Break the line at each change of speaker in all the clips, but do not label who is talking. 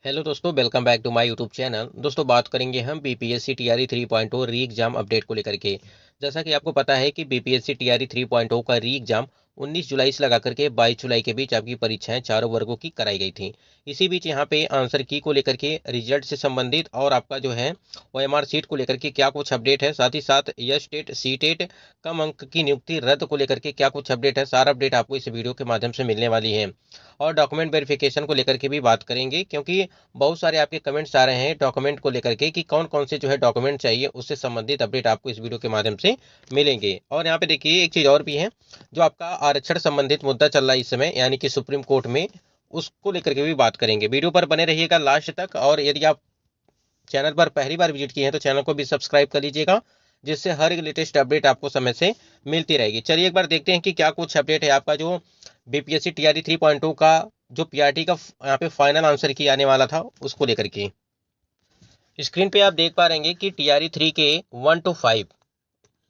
Hello दोस्तों, welcome back to my YouTube channel. दोस्तों, बात करेंगे हम बीपीएससी टीआरई 3.0 री एग्जाम अपडेट को लेकर के। जैसा कि आपको पता है कि बीपीएससी टीआरई 3.0 का री एग्जाम 19 जुलाई से लगा करके 22 जुलाई के बीच आपकी परीक्षाएं चारों वर्गों की कराई गई थी। इसी बीच यहाँ पे आंसर की को लेकर के, रिजल्ट से संबंधित और आपका जो है ओएमआर सीट को लेकर के क्या कुछ अपडेट है, साथ ही साथ यस टेट सी टेट कम अंक की नियुक्ति रद्द को लेकर के क्या कुछ अपडेट है, सारा अपडेट आपको इस वीडियो के माध्यम से मिलने वाली है। और डॉक्यूमेंट वेरिफिकेशन को लेकर के भी बात करेंगे, क्योंकि बहुत सारे आपके कमेंट्स आ रहे हैं डॉक्यूमेंट को लेकर के कि कौन कौन से जो है डॉक्यूमेंट चाहिए, उससे संबंधित अपडेट आपको इस वीडियो के माध्यम से मिलेंगे। और यहाँ पे देखिए, एक चीज़ और भी है, जो आपका आरक्षण संबंधित मुद्दा चल रहा है इस समय, यानी कि सुप्रीम कोर्ट में, उसको लेकर के भी बात करेंगे। वीडियो पर बने रहिएगा लास्ट तक। और यदि आप चैनल पर पहली बार विजिट किए हैं तो चैनल को भी सब्सक्राइब कर लीजिएगा, जिससे हर एक लेटेस्ट अपडेट आपको समय से मिलती रहेगी। चलिए एक बार देखते हैं कि क्या कुछ अपडेट है आपका जो बीपीएससी टीआरई 3.0 का जो पीआरटी का यहाँ पे फाइनल आंसर की आने वाला था, उसको लेकर के। स्क्रीन पे आप देख पा रहे हैं कि टीआरई 3 के 1 to 5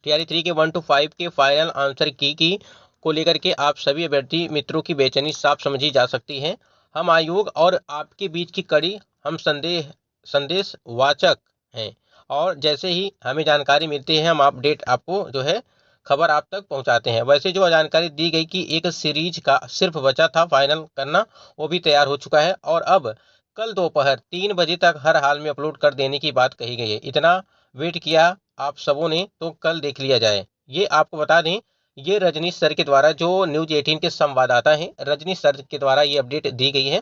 टीआरई 3 के 1 to 5 के फाइनल आंसर की को लेकर के आप सभी अभ्यर्थी मित्रों की बेचैनी साफ समझी जा सकती है। हम आयोग और आपके बीच की कड़ी, हम संदेश वाचक हैं, और जैसे ही हमें जानकारी मिलती है हम अपडेट आपको जो है खबर आप तक पहुंचाते हैं। वैसे जो जानकारी दी गई कि एक सीरीज का सिर्फ बचा था फाइनल करना, वो भी तैयार हो चुका है और अब कल दोपहर 3 बजे तक हर हाल में अपलोड कर देने की बात कही गई है। इतना वेट किया आप सबों ने, तो कल देख लिया जाए। ये आपको बता दें, ये रजनीश सर के द्वारा, जो न्यूज 18 के संवाददाता हैं, रजनीश सर के द्वारा ये अपडेट दी गई है।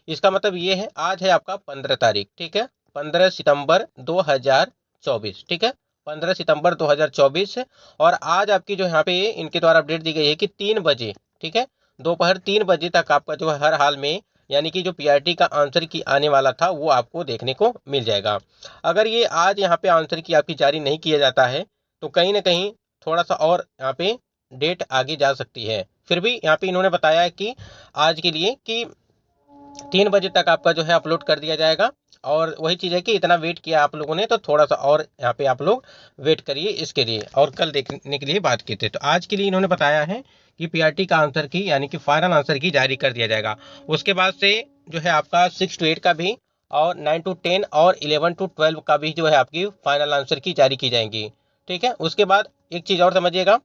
इसका मतलब ये है, आज है आपका 15 तारीख, ठीक है, 15 सितंबर 2024, ठीक है, 15 सितंबर 2024। और आज आपकी जो यहाँ पे इनके द्वारा अपडेट दी गई है कि 3 बजे, ठीक है, दोपहर 3 बजे तक आपका जो है हर हाल में, यानी कि जो पीआरटी का आंसर की आने वाला था, वो आपको देखने को मिल जाएगा। अगर ये आज यहाँ पे आंसर की आपकी जारी नहीं किया जाता है, तो कहीं ना कहीं थोड़ा सा और यहाँ पे डेट आगे जा सकती है। फिर भी यहाँ पे इन्होंने बताया है कि आज के लिए कि 3 बजे तक आपका जो है अपलोड कर दिया जाएगा। और वही चीज़ है कि इतना वेट किया आप लोगों ने, तो थोड़ा सा और यहाँ पे आप लोग वेट करिए इसके लिए, और कल देखने के लिए बात की थी। तो आज के लिए इन्होंने बताया है कि पीआरटी का आंसर की, यानी कि फाइनल आंसर की जारी कर दिया जाएगा। उसके बाद से जो है आपका 6 to 8 का भी, और 9 to 10 और 11 to 12 का भी जो है आपकी फाइनल आंसर की जारी की जाएंगी, ठीक है। उसके बाद एक चीज़ और समझिएगा,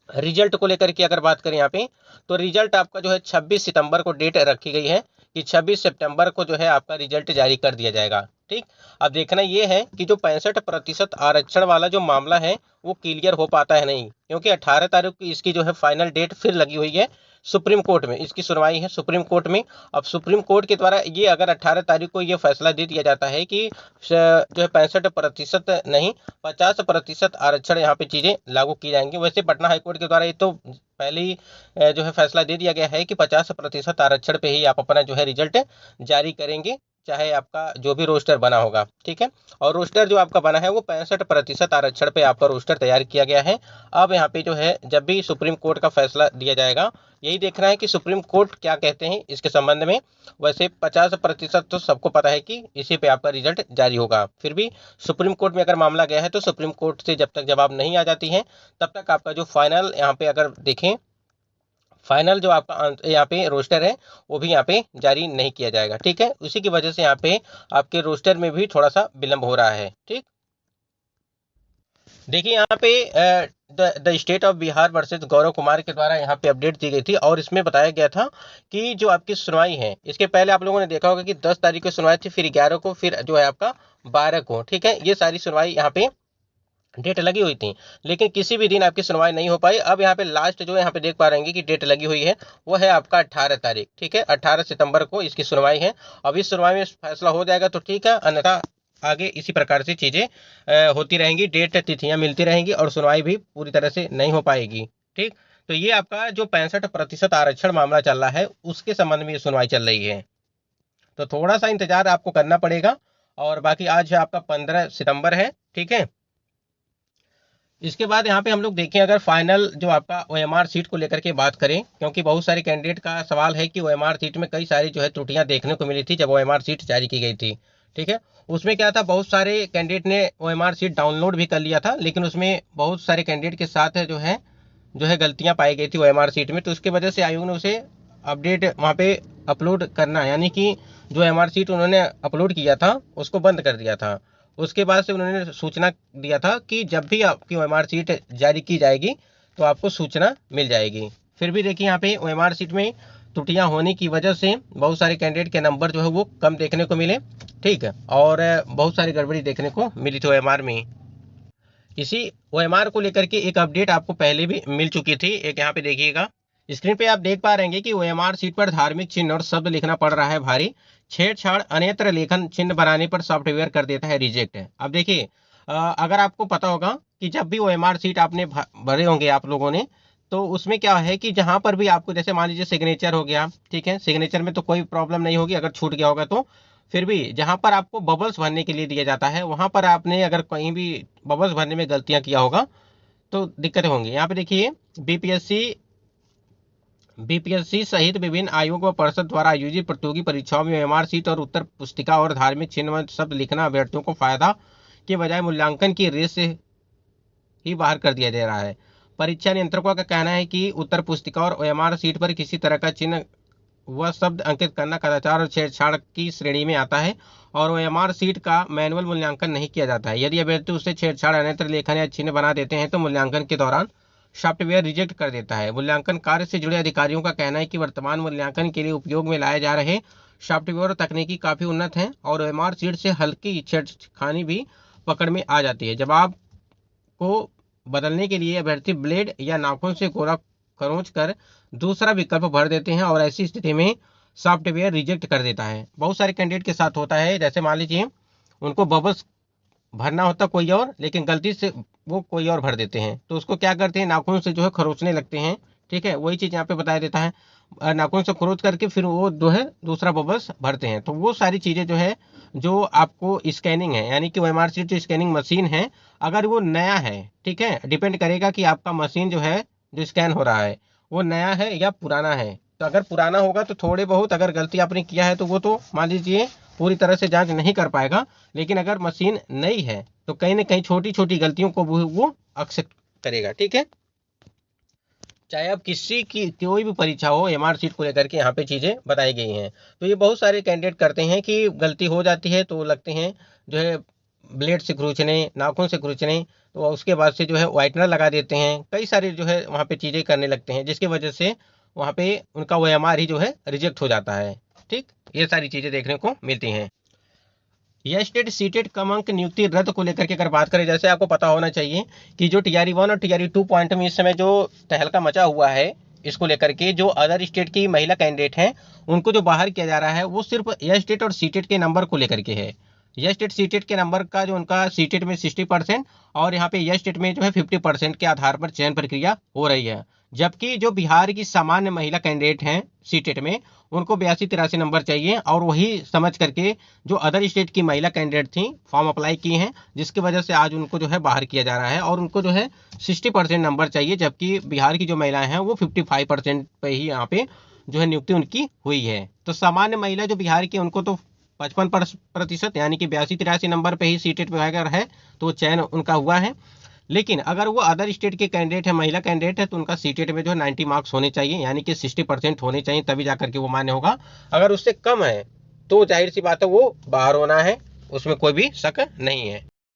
रिजल्ट को लेकर के अगर बात करें यहाँ पे, तो रिजल्ट आपका जो है 26 सितंबर को डेट रखी गई है कि 26 सितंबर को जो है आपका रिजल्ट जारी कर दिया जाएगा, ठीक। अब देखना ये है कि जो 65% आरक्षण वाला जो मामला है, वो क्लियर हो पाता है नहीं, क्योंकि 18 तारीख को इसकी जो है फाइनल डेट फिर लगी हुई है सुप्रीम कोर्ट में। इसकी सुनवाई है सुप्रीम कोर्ट में। अब सुप्रीम कोर्ट के द्वारा ये अगर 18 तारीख को ये फैसला दे दिया जाता है कि जो है 65% नहीं, 50% आरक्षण यहाँ पे चीज़ें लागू की जाएंगी। वैसे पटना हाईकोर्ट के द्वारा ये तो पहले ही जो है फैसला दे दिया गया है कि 50% आरक्षण पे ही आप अपना जो है रिजल्ट जारी करेंगे, चाहे आपका जो भी रोस्टर बना होगा, ठीक है। और रोस्टर जो आपका बना है वो 65% आरक्षण पे आपका रोस्टर तैयार किया गया है। अब यहाँ पे जो है जब भी सुप्रीम कोर्ट का फैसला दिया जाएगा, यही देखना है कि सुप्रीम कोर्ट क्या कहते हैं इसके संबंध में। वैसे 50% तो सबको पता है कि इसी पे आपका रिजल्ट जारी होगा। फिर भी सुप्रीम कोर्ट में अगर मामला गया है, तो सुप्रीम कोर्ट से जब तक जवाब नहीं आ जाती है, तब तक आपका जो फाइनल यहाँ पे अगर देखें, फाइनल जो आपका यहाँ पे रोस्टर है, वो भी यहाँ पे जारी नहीं किया जाएगा, ठीक है। उसी की वजह से यहाँ पे आपके रोस्टर में भी थोड़ा सा विलंब हो रहा है, ठीक। देखिए यहाँ पे the state of Bihar versus Gaurav Kumar के द्वारा यहाँ पे अपडेट दी गई थी, और इसमें बताया गया था कि जो आपकी सुनवाई है, इसके पहले आप लोगों ने देखा होगा कि 10 तारीख को सुनवाई थी, फिर 11 को, फिर जो है आपका 12 को, ठीक है। ये सारी सुनवाई यहाँ पे डेट लगी हुई थी, लेकिन किसी भी दिन आपकी सुनवाई नहीं हो पाई। अब यहाँ पे लास्ट जो यहाँ पे देख पा रहे हैं कि डेट लगी हुई है, वो है आपका 18 तारीख, ठीक है, 18 सितंबर को इसकी सुनवाई है। अब इस सुनवाई में फैसला हो जाएगा तो ठीक है, अन्यथा आगे इसी प्रकार से चीज़ें होती रहेंगी, डेट तिथियां मिलती रहेंगी और सुनवाई भी पूरी तरह से नहीं हो पाएगी, ठीक। तो ये आपका जो 65% आरक्षण मामला चल रहा है, उसके संबंध में ये सुनवाई चल रही है, तो थोड़ा सा इंतजार आपको करना पड़ेगा। और बाकी आज आपका 15 सितंबर है, ठीक है। इसके बाद यहाँ पे हम लोग देखें, अगर फाइनल जो आपका ओएमआर सीट को लेकर के बात करें, क्योंकि बहुत सारे कैंडिडेट का सवाल है कि ओएमआर सीट में कई सारी जो है त्रुटियां देखने को मिली थी जब ओएमआर सीट जारी की गई थी, ठीक है। उसमें क्या था, बहुत सारे कैंडिडेट ने ओएमआर सीट डाउनलोड भी कर लिया था, लेकिन उसमें बहुत सारे कैंडिडेट के साथ जो है गलतियां पाई गई थी ओएमआर सीट में, तो उसकी वजह से आयोग ने उसे अपडेट वहाँ पे अपलोड करना, यानी कि जो एमआर सीट उन्होंने अपलोड किया था उसको बंद कर दिया था। उसके बाद से उन्होंने सूचना दिया था कि जब भी आपकी ओएमआर सीट जारी की जाएगी तो आपको सूचना मिल जाएगी। फिर भी देखिए यहाँ पे ओएमआर सीट में त्रुटियां होने की वजह से बहुत सारे कैंडिडेट के नंबर जो है वो कम देखने को मिले, ठीक है, और बहुत सारी गड़बड़ी देखने को मिली थी ओएमआर में। इसी ओएमआर को लेकर के एक अपडेट आपको पहले भी मिल चुकी थी। एक यहाँ पे देखिएगा, स्क्रीन पे आप देख पा रहे हैं कि ओएमआर सीट पर धार्मिक चिन्ह और शब्द लिखना पड़ रहा है भारी, छेड़छाड़ अन्यत्र लेखन चिन्ह बनाने पर सॉफ्टवेयर कर देता है रिजेक्ट। अब देखिए अगर आपको पता होगा कि जब भी ओएमआर सीट आपने भरे होंगे आप लोगों ने, तो उसमें क्या है कि जहां पर भी आपको, जैसे मान लीजिए सिग्नेचर हो गया, ठीक है, सिग्नेचर में तो कोई प्रॉब्लम नहीं होगी अगर छूट गया होगा तो, फिर भी जहां पर आपको बबल्स भरने के लिए दिया जाता है वहां पर आपने अगर कहीं भी बबल्स भरने में गलतियां किया होगा तो दिक्कतें होंगी। यहाँ पे देखिए बीपीएससी सहित विभिन्न आयोग व परिषद द्वारा आयोजित प्रतियोगी परीक्षाओं में ओएमआर सीट और उत्तर पुस्तिका और धार्मिक चिन्ह व शब्द लिखना अभ्यर्थियों को फायदा के बजाय मूल्यांकन की रेस से ही बाहर कर दिया जा रहा है। परीक्षा नियंत्रकों का कहना है कि उत्तर पुस्तिका और ओएमआर सीट पर किसी तरह का चिन्ह वह शब्द अंकित करना कदाचार और छेड़छाड़ की श्रेणी में आता है और ओएमआर सीट का मैनुअल मूल्यांकन नहीं किया जाता है। यदि अभ्यर्थी उससे छेड़छाड़ अन्यत्र लेखन या चिन्ह बना देते हैं तो मूल्यांकन के दौरान सॉफ्टवेयर रिजेक्ट कर देता है। मूल्यांकन कार्य से जुड़े अधिकारियों का कहना है कि वर्तमान मूल्यांकन के लिए उपयोग में लाए जा रहे सॉफ्टवेयर और तकनीकी काफी उन्नत है और ओएमआर सीट से हल्की छेड़खानी भी पकड़ में आ जाती है। जवाब को बदलने के लिए अभ्यर्थी ब्लेड या नाखून से गोला खरोंच कर दूसरा विकल्प भर देते हैं और ऐसी स्थिति में सॉफ्टवेयर रिजेक्ट कर देता है। बहुत सारे कैंडिडेट के साथ होता है, जैसे मान लीजिए उनको बबल्स भरना होता कोई और, लेकिन गलती से वो कोई और भर देते हैं, तो उसको क्या करते हैं, नाखून से जो है खरोचने लगते हैं, ठीक है, वही चीज यहाँ पे बताया देता है। नाखून से खरोच करके फिर वो जो है दूसरा बबल्स भरते हैं। तो वो सारी चीजें जो है जो आपको स्कैनिंग है, यानी कि ओएमआर सीट जो स्कैनिंग मशीन है, अगर वो नया है, ठीक है, डिपेंड करेगा कि आपका मशीन जो है जो स्कैन हो रहा है वो नया है या पुराना है। तो अगर पुराना होगा तो थोड़े बहुत अगर गलती आपने किया है तो वो तो मान लीजिए पूरी तरह से जांच नहीं कर पाएगा, लेकिन अगर मशीन नई है तो कहीं ना कहीं छोटी छोटी गलतियों को वो एक्सेप्ट करेगा, ठीक है। चाहे अब किसी की कोई भी परीक्षा हो, एमआर सीट को लेकर के यहाँ पे चीजें बताई गई हैं। तो ये बहुत सारे कैंडिडेट करते हैं कि गलती हो जाती है तो लगते हैं जो है ब्लेड से खरोंचने, नाखून से खरोंचने, तो उसके बाद से जो है व्हाइटनर लगा देते हैं, कई सारे जो है वहाँ पे चीजें करने लगते हैं, जिसकी वजह से वहाँ पे उनका ओएमआर ही जो है रिजेक्ट हो जाता है। ठीक, ये सारी चीजें देखने को मिलती हैं। यह स्टेट सीटेड कम अंक नियुक्ति रद्द को लेकर के अगर बात करें, जैसे आपको पता होना चाहिए कि जो टीआरई 1 और टीआरई 2 पॉइंट में इस समय जो तहलका मचा हुआ है, इसको लेकर के जो अदर स्टेट की महिला कैंडिडेट हैं उनको जो बाहर किया जा रहा है वो सिर्फ यह स्टेट और सीटेट के नंबर को लेकर के है। यह स्टेट सीटेट के नंबर का जो उनका सीटेट में 60% और यहाँ पे यह स्टेट में जो है 50% के आधार पर चयन प्रक्रिया हो रही है। जबकि जो बिहार की सामान्य महिला कैंडिडेट हैं सीटेट में, उनको 82-83 नंबर चाहिए और वही समझ करके जो अदर स्टेट की महिला कैंडिडेट थी फॉर्म अप्लाई किए हैं, जिसकी वजह से आज उनको जो है बाहर किया जा रहा है और उनको जो है 60% नंबर चाहिए, जबकि बिहार की जो महिलाएं हैं वो 55% पे ही यहाँ पे जो है नियुक्ति उनकी हुई है। तो सामान्य महिला जो बिहार की, उनको तो 55% यानी कि 82-83 नंबर पे ही सीटेट पे अगर है तो चयन उनका हुआ है। लेकिन अगर वो अदर स्टेट के कैंडिडेट है, महिला कैंडिडेट है, तो उनका सीटेट में जो है 90 मार्क्स होने चाहिए, यानी कि 60% होने चाहिए, तभी जाकर के वो मान्य होगा। अगर उससे कम है तो जाहिर सी बात है वो बाहर होना है, उसमें कोई भी शक नहीं है।